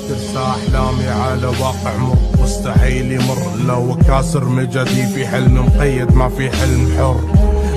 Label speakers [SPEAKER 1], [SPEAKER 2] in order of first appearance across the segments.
[SPEAKER 1] ترسى أحلامي على واقع مر مستحيل يمر، لو كاسر مجدي في حلم مقيد ما في حلم حر.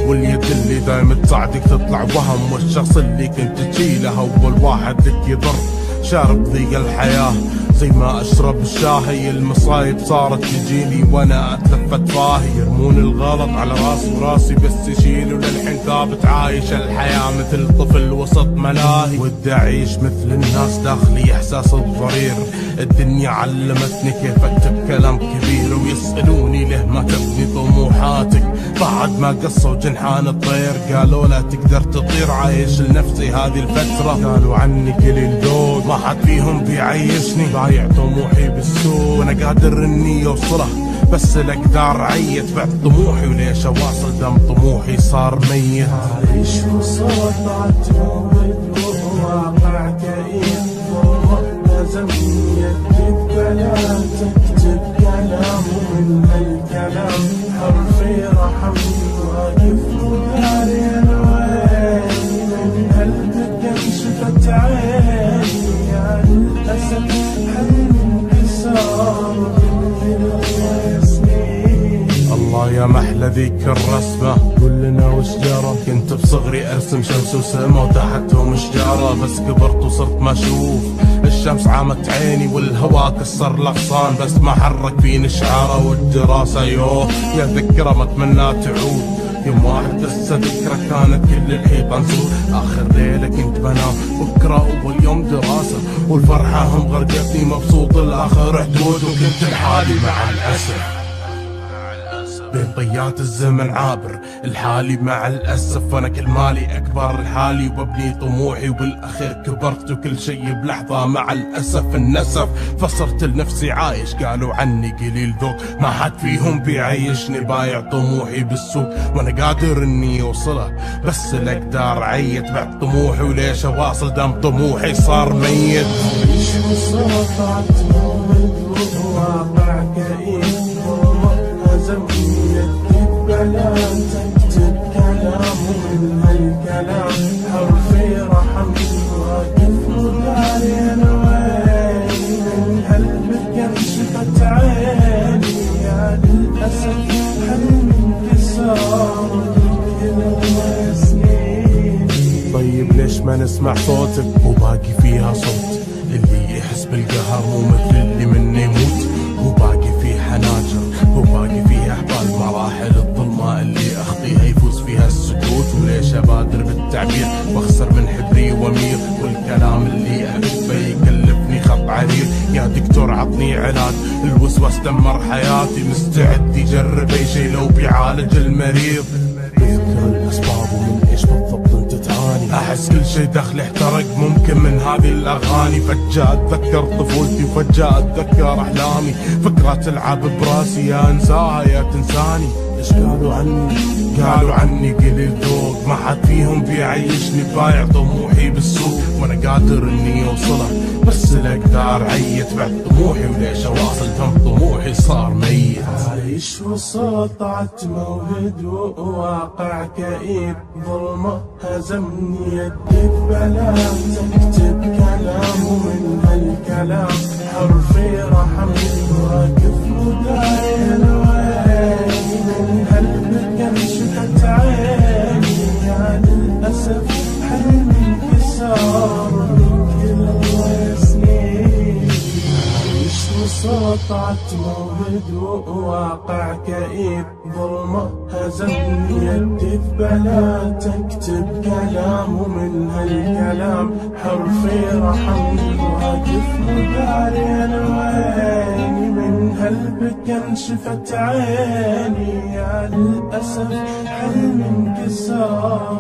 [SPEAKER 1] واليد اللي دايم تساعدك تطلع وهم، والشخص اللي كنت تشيله أول واحد لك يضر. شارب ضيق الحياة زي ما أشرب الشاهي، المصايب صارت تجيني وأنا أتلفت فاهي. يرمون الغلط على راسي وراسي بس يشيلوا، للحين ثابت عايش الحياة مثل طفل وسط ملاهي. ودي أعيش مثل الناس داخلي إحساس الضرير، الدنيا علمتني كيف أكتب كلام كبير. ويسألوني ليه ما تبني طموحاتك بعد ما قصوا جنحان الطير. قالوا لا تقدر تطير، عايش لنفسي هذه الفترة. قالوا عني قليل ذوق ما حد فيهم بيعيشني، بايع طموحي بالسوق وانا قادر اني اوصله، بس الاقدار عيت بعد طموحي. وليش اواصل دم طموحي صار ميت؟
[SPEAKER 2] عايش وصوت عتمود وواقع كئيب، لازمني يكتب كلام تكتب كلام، ومن هالكلام حرفي رحمني واقف وداري انا وين. من قلبك انشفت عيني يا للاسف حلم انكسار.
[SPEAKER 1] الله يا محلى ذيك الرسمة، قول لنا وش جرى. كنت بصغري ارسم شمس وسما وتحتهم شجرة، بس كبرت وصرت ما اشوف. الشمس عامت عيني والهواء كسر الاغصان، بس ما حرك فيني شعاره. والدراسة يوه يا ذكرى ما اتمنى تعود. يوم واحد لسه ذكرى كانت كل الحيطان سود. اخر ليلة كنت بنام بكرة اول يوم دراسة، والفرحة هم غرقتني مبسوط الاخر حدود. وكنت لحالي مع الاسف بين طيات الزمن عابر الحالي مع الأسف. وأنا كل مالي أكبر الحالي وببني طموحي، وبالأخير كبرت وكل شي بلحظة مع الأسف النسف. فصرت لنفسي عايش قالوا عني قليل ذوق ما حد فيهم بيعيشني، بايع طموحي بالسوق وأنا قادر إني أوصله، بس الأقدار عيت بعد طموحي. وليش أواصل دم طموحي صار ميت؟
[SPEAKER 2] عايش وصوت عتمود وواقع كئيب، لازمني يكتب كلام تكتب كلام، ومن هالكلام حرفي رحمني واقف وداري انا وين. من قلبك انشفت عيني يا للاسف حلم انكسار كل سنين.
[SPEAKER 1] طيب ليش ما نسمع صوتك وباقي فيها صوت؟ اللي يحس بالقهر مو مثل اللي منه يموت. وباقي فيه حناجر وباقي فيه احبال، مراحل الظلمة اللي اخطيها يفوز فيها السكوت. وليش ابادر بالتعبير واخسر من حبري وامير، والكلام اللي اكتبه يكلفني خط عريض. يا دكتور عطني علاج الوسواس دمر حياتي، مستعد يجرب اي شي لو بيعالج المريض. بذكر الاسباب ومن ايش بالضبط انت تعاني، احس كل شي داخلي احترق ممكن من هذه الاغاني. فجأة اتذكر طفولتي وفجأة اتذكر احلامي، فكرة تلعب براسي يا انساها يا تنساني. ايش قالوا عني؟ قالوا عني قليل ذوق ما حد فيهم بيعيشني، بايع طموحي بالسوق وانا قادر اني اوصله، بس الاقدار عيت بعد طموحي. وليش اواصل دم طموحي صار ميت؟
[SPEAKER 2] عايش وسط عتمة وهدوء وواقع كئيب، ظلمة هزمني يدك بلا تكتب كلام، ومن هالكلام حرفي رحمني واقف وداري انا وين. من قلبك انشفت عيني يا للاسف حلم انكسار كل سنين. عايش وسط عتمة وهدوء وواقع كئيب، ظلمة هزمني يدك بلا تكتب كلام، ومن هالكلام حرفي رحمني واقف وداري انا وين. من قلبك انشفت عيني يا للاسف حلم انكسار.